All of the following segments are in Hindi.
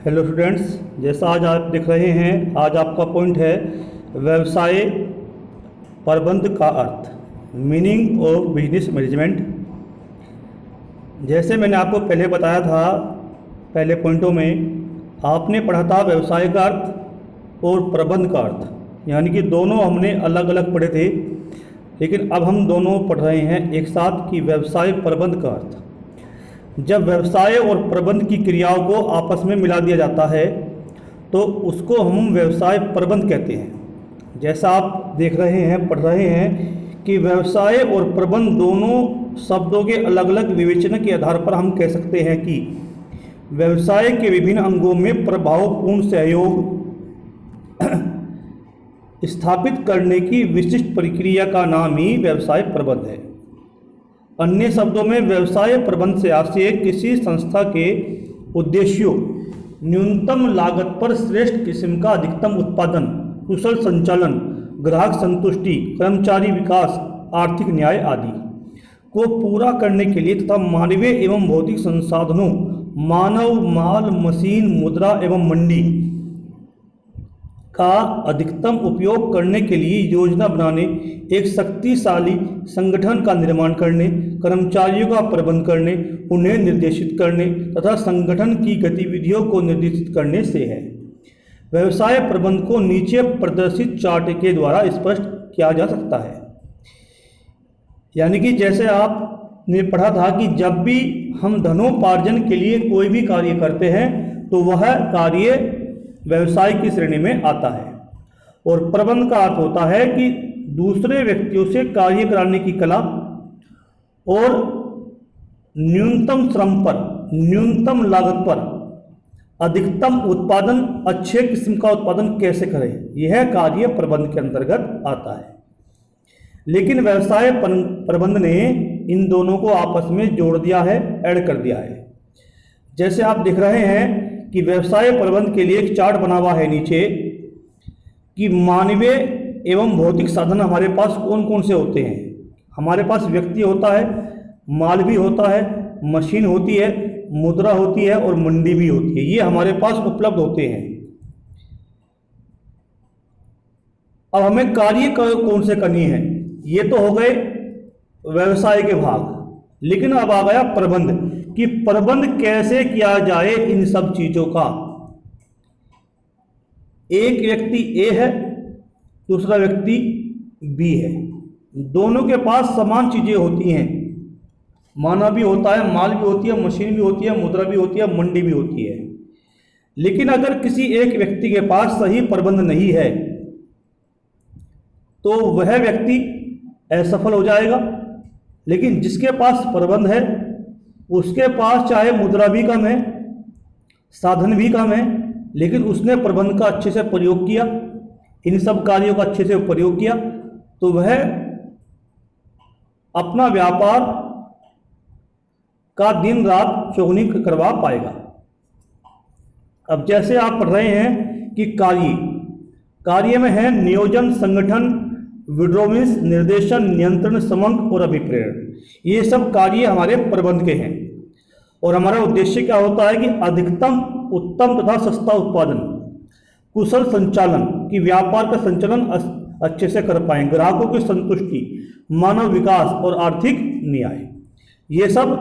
हेलो स्टूडेंट्स, जैसा आज आप देख रहे हैं, आज आपका पॉइंट है व्यवसाय प्रबंध का अर्थ, मीनिंग ऑफ बिजनेस मैनेजमेंट। जैसे मैंने आपको पहले बताया था, पहले पॉइंटों में आपने पढ़ा था व्यवसाय का अर्थ और प्रबंध का अर्थ, यानी कि दोनों हमने अलग अलग पढ़े थे, लेकिन अब हम दोनों पढ़ रहे हैं एक साथ कि व्यवसाय प्रबंध का अर्थ। जब व्यवसाय और प्रबंध की क्रियाओं को आपस में मिला दिया जाता है तो उसको हम व्यवसाय प्रबंध कहते हैं। जैसा आप देख रहे हैं, पढ़ रहे हैं कि व्यवसाय और प्रबंध दोनों शब्दों के अलग अलग विवेचन के आधार पर हम कह सकते हैं कि व्यवसाय के विभिन्न अंगों में प्रभावपूर्ण सहयोग स्थापित करने की विशिष्ट प्रक्रिया का नाम ही व्यवसाय प्रबंध है। अन्य शब्दों में व्यवसाय प्रबंध से आशय किसी संस्था के उद्देश्यों, न्यूनतम लागत पर श्रेष्ठ किस्म का अधिकतम उत्पादन, कुशल संचालन, ग्राहक संतुष्टि, कर्मचारी विकास, आर्थिक न्याय आदि को पूरा करने के लिए तथा मानवीय एवं भौतिक संसाधनों, मानव, माल, मशीन, मुद्रा एवं मंडी का अधिकतम उपयोग करने के लिए योजना बनाने, एक शक्तिशाली संगठन का निर्माण करने, कर्मचारियों का प्रबंध करने, उन्हें निर्देशित करने तथा संगठन की गतिविधियों को निर्देशित करने से है। व्यवसाय प्रबंध को नीचे प्रदर्शित चार्ट के द्वारा स्पष्ट किया जा सकता है। यानी कि जैसे आपने पढ़ा था कि जब भी हम धनोपार्जन के लिए कोई भी कार्य करते हैं तो वह कार्य व्यवसाय की श्रेणी में आता है, और प्रबंध का अर्थ होता है कि दूसरे व्यक्तियों से कार्य कराने की कला और न्यूनतम श्रम पर, न्यूनतम लागत पर अधिकतम उत्पादन, अच्छे किस्म का उत्पादन कैसे करें, यह कार्य प्रबंध के अंतर्गत आता है। लेकिन व्यवसाय प्रबंध ने इन दोनों को आपस में जोड़ दिया है, ऐड कर दिया है। जैसे आप देख रहे हैं कि व्यवसाय प्रबंध के लिए एक चार्ट बना हुआ है नीचे कि मानवीय एवं भौतिक साधन हमारे पास कौन कौन से होते हैं। हमारे पास व्यक्ति होता है, माल भी होता है, मशीन होती है, मुद्रा होती है और मंडी भी होती है। ये हमारे पास उपलब्ध होते हैं। अब हमें कार्य कौन से करनी है, ये तो हो गए व्यवसाय के भाग। लेकिन अब आ गया प्रबंध, कि प्रबंध कैसे किया जाए इन सब चीजों का। एक व्यक्ति ए है, दूसरा व्यक्ति बी है, दोनों के पास समान चीजें होती हैं। मानव भी होता है, माल भी होती है, मशीन भी होती है, मुद्रा भी होती है, मंडी भी होती है। लेकिन अगर किसी एक व्यक्ति के पास सही प्रबंध नहीं है तो वह व्यक्ति असफल हो जाएगा। लेकिन जिसके पास प्रबंध है उसके पास चाहे मुद्रा भी कम है, साधन भी कम है, लेकिन उसने प्रबंध का अच्छे से प्रयोग किया, इन सब कार्यों का अच्छे से प्रयोग किया, तो वह अपना व्यापार का दिन रात चौगुनी करवा पाएगा। अब जैसे आप पढ़ रहे हैं कि कार्य में है नियोजन, संगठन, विड्रोमिंस, निर्देशन, नियंत्रण, समंक और अभिप्रेरण। ये सब कार्य हमारे प्रबंध के हैं। और हमारा उद्देश्य क्या होता है कि अधिकतम, उत्तम तथा सस्ता उत्पादन, कुशल संचालन, कि व्यापार का संचालन अच्छे से कर पाएं, ग्राहकों की संतुष्टि, मानव विकास और आर्थिक न्याय। ये सब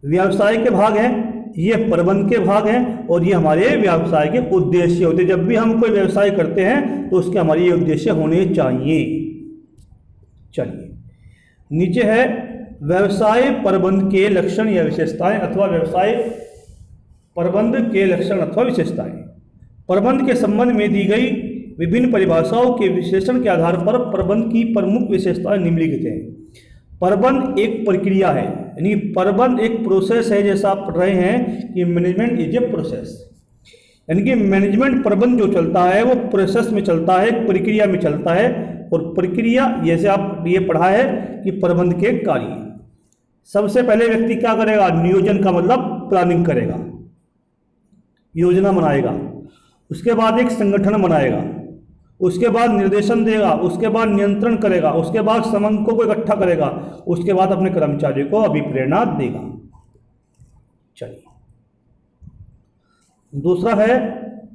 व्यवसाय के भाग हैं, ये प्रबंध के भाग हैं, और ये हमारे व्यवसाय के उद्देश्य होते हैं। जब भी हम कोई व्यवसाय करते हैं तो उसके हमारे ये उद्देश्य होने चाहिए। चलिए, नीचे है व्यवसाय प्रबंध के लक्षण या विशेषताएं, अथवा व्यवसाय प्रबंध के लक्षण अथवा विशेषताएं। प्रबंध के संबंध में दी गई विभिन्न परिभाषाओं के विश्लेषण के आधार पर प्रबंध की प्रमुख विशेषताएं निम्नलिखित हैं। प्रबंध एक प्रक्रिया है, यानी प्रबंध एक प्रोसेस है। जैसा आप पढ़ रहे हैं कि मैनेजमेंट इज ए प्रोसेस, यानी कि मैनेजमेंट, प्रबंध जो चलता है वो प्रोसेस में चलता है, एक प्रक्रिया में चलता है। और प्रक्रिया, जैसे आप ये पढ़ा है कि प्रबंध के कार्य, सबसे पहले व्यक्ति क्या करेगा, नियोजन का मतलब प्लानिंग करेगा, योजना बनाएगा, उसके बाद एक संगठन बनाएगा, उसके बाद निर्देशन देगा, उसके बाद नियंत्रण करेगा, उसके बाद समंकों को इकट्ठा करेगा, उसके बाद अपने कर्मचारियों को अभिप्रेरणा देगा। चलिए, दूसरा है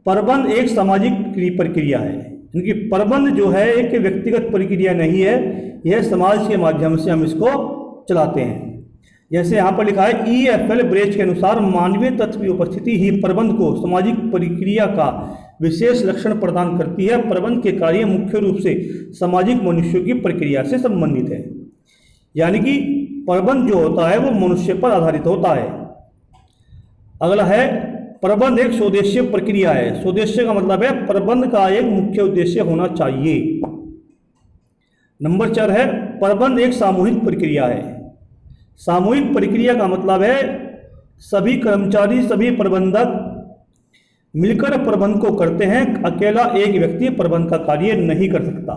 प्रबंध एक सामाजिक प्रक्रिया है, क्योंकि प्रबंध जो है एक व्यक्तिगत प्रक्रिया नहीं है, यह समाज के माध्यम से हम इसको चलाते हैं। जैसे यहाँ पर लिखा है EFL ब्रेच के अनुसार मानवीय तत्व की उपस्थिति ही प्रबंध को सामाजिक प्रक्रिया का विशेष लक्षण प्रदान करती है। प्रबंध के कार्य मुख्य रूप से सामाजिक मनुष्यों की प्रक्रिया से संबंधित है, यानी कि प्रबंध जो होता है वो मनुष्य पर आधारित होता है। अगला है प्रबंध एक स्वदेशीय प्रक्रिया है। स्वदेशीय का मतलब है प्रबंध का एक मुख्य उद्देश्य होना चाहिए। नंबर 4 है प्रबंध एक सामूहिक प्रक्रिया है। सामूहिक प्रक्रिया का मतलब है सभी कर्मचारी, सभी प्रबंधक मिलकर प्रबंध को करते हैं, अकेला एक व्यक्ति प्रबंध का कार्य नहीं कर सकता।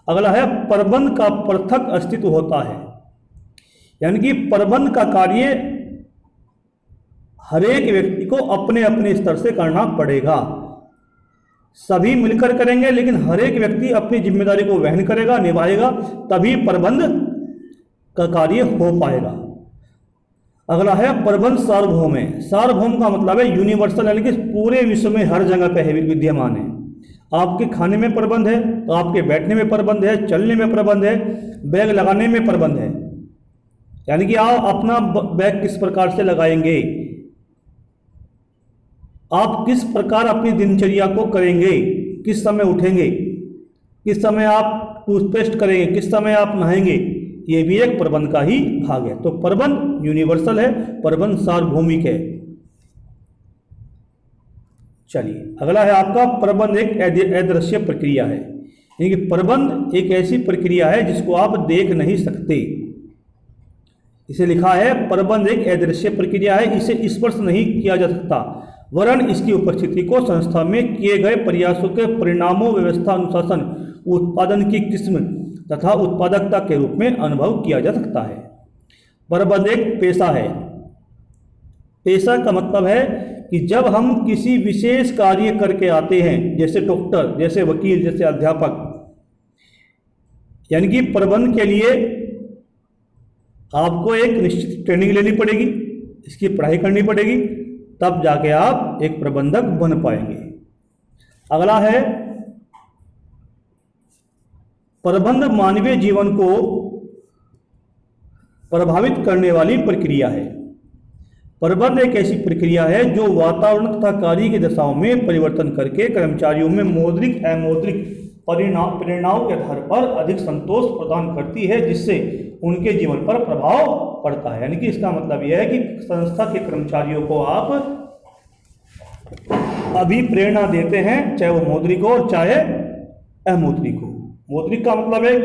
अगला है प्रबंध का पृथक अस्तित्व होता है, यानी कि प्रबंध का कार्य हर एक व्यक्ति को अपने अपने स्तर से करना पड़ेगा। सभी मिलकर करेंगे, लेकिन हर एक व्यक्ति अपनी जिम्मेदारी को वहन करेगा, निभाएगा, तभी प्रबंध का कार्य हो पाएगा। अगला है प्रबंध सार्वभौम है। सार्वभौम का मतलब है यूनिवर्सल, यानी कि पूरे विश्व में हर जगह पे विद्यमान है। आपके खाने में प्रबंध है, आपके बैठने में प्रबंध है, चलने में प्रबंध है, बैग लगाने में प्रबंध है, यानी कि आप अपना बैग किस प्रकार से लगाएंगे, आप किस प्रकार अपनी दिनचर्या को करेंगे, किस समय उठेंगे, किस समय आप टूथपेस्ट करेंगे, किस समय आप नहाएंगे, ये भी एक प्रबंध का ही भाग है। तो प्रबंध यूनिवर्सल है, प्रबंध सार्वभौमिक है। चलिए अगला है आपका प्रबंध एक अदृश्य प्रक्रिया है, यानी कि प्रबंध एक ऐसी प्रक्रिया है जिसको आप देख नहीं सकते। इसे लिखा है प्रबंध एक अदृश्य प्रक्रिया है, इसे स्पर्श नहीं किया जा सकता, वरन इसकी उपस्थिति को संस्था में किए गए प्रयासों के परिणामों, व्यवस्था, अनुशासन, उत्पादन की किस्म तथा उत्पादकता के रूप में अनुभव किया जा सकता है। प्रबंध एक पेशा है। पेशा का मतलब है कि जब हम किसी विशेष कार्य करके आते हैं, जैसे डॉक्टर, जैसे वकील, जैसे अध्यापक, यानी कि प्रबंध के लिए आपको एक निश्चित ट्रेनिंग लेनी पड़ेगी, इसकी पढ़ाई करनी पड़ेगी, तब जाके आप एक प्रबंधक बन पाएंगे। अगला है प्रबंध मानवीय जीवन को प्रभावित करने वाली प्रक्रिया है। प्रबंध एक ऐसी प्रक्रिया है जो वातावरण तथा कार्य की दशाओं में परिवर्तन करके कर्मचारियों में मौद्रिक अमौद्रिक प्रेरणाओं के आधार पर अधिक संतोष प्रदान करती है, जिससे उनके जीवन पर प्रभाव पड़ता है। यानी कि इसका मतलब यह है कि संस्था के कर्मचारियों को आप अभी प्रेरणा देते हैं, चाहे वो मौद्रिक हो और चाहे अमौद्रिक हो। मौद्रिक का मतलब है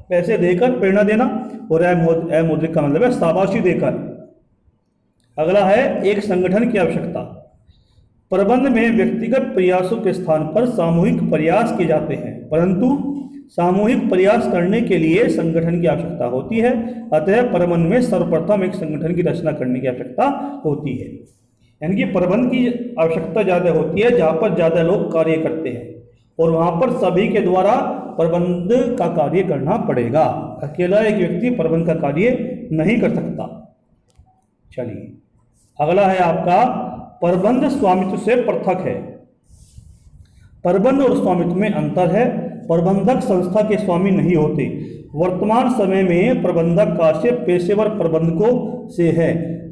पैसे देकर प्रेरणा देना, और अमौद्रिक का मतलब है शाबाशी देकर। अगला है एक संगठन की आवश्यकता। प्रबंध में व्यक्तिगत प्रयासों के स्थान पर सामूहिक प्रयास किए जाते हैं, परंतु सामूहिक प्रयास करने के लिए संगठन की आवश्यकता होती है। अतः प्रबंध में सर्वप्रथम एक संगठन की रचना करने की आवश्यकता होती है। यानी कि प्रबंध की आवश्यकता ज़्यादा होती है जहाँ पर ज़्यादा लोग कार्य करते हैं, और वहाँ पर सभी के द्वारा प्रबंध का कार्य करना पड़ेगा। अकेला एक व्यक्ति प्रबंध का कार्य नहीं कर सकता। चलिए अगला है आपका प्रबंध स्वामित्व से पृथक है। प्रबंध और स्वामित्व में अंतर है। प्रबंधक संस्था के स्वामी नहीं होते। वर्तमान समय में प्रबंधक का आशय पेशेवर प्रबंधकों से है,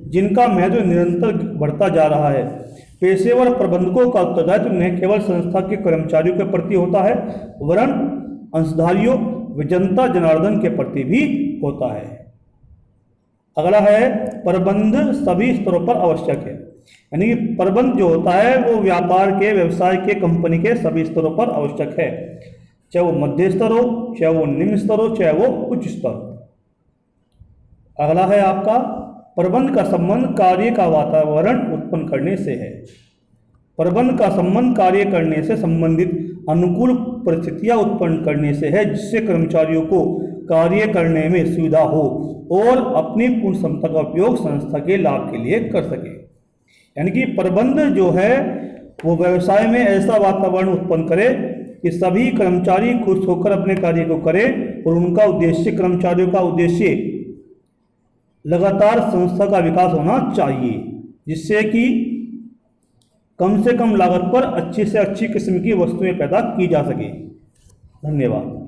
जिनका महत्व निरंतर बढ़ता जा रहा है। पेशेवर प्रबंधकों का उत्तरदायित्व न केवल संस्था के कर्मचारियों के प्रति होता है, वरन अंशधारियों व जनता जनार्दन के प्रति भी होता है। अगला है प्रबंध सभी स्तरों पर आवश्यक है। यानी कि प्रबंध जो होता है वो व्यापार के, व्यवसाय के, कंपनी के सभी स्तरों पर आवश्यक है, चाहे वो मध्य स्तर हो, चाहे वो निम्न स्तर हो, चाहे वो उच्च स्तर। अगला है आपका प्रबंध का संबंध कार्य का वातावरण उत्पन्न करने से है। प्रबंध का संबंध कार्य करने से संबंधित अनुकूल परिस्थितियां उत्पन्न करने से है, जिससे कर्मचारियों को कार्य करने में सुविधा हो और अपनी पूर्ण क्षमता का उपयोग संस्था के लाभ के लिए कर सके। यानी कि प्रबंध जो है वो व्यवसाय में ऐसा वातावरण उत्पन्न करे कि सभी कर्मचारी खुश होकर अपने कार्य को करें, और उनका उद्देश्य, कर्मचारियों का उद्देश्य लगातार संस्था का विकास होना चाहिए, जिससे कि कम से कम लागत पर अच्छी से अच्छी किस्म की वस्तुएं पैदा की जा सके। धन्यवाद।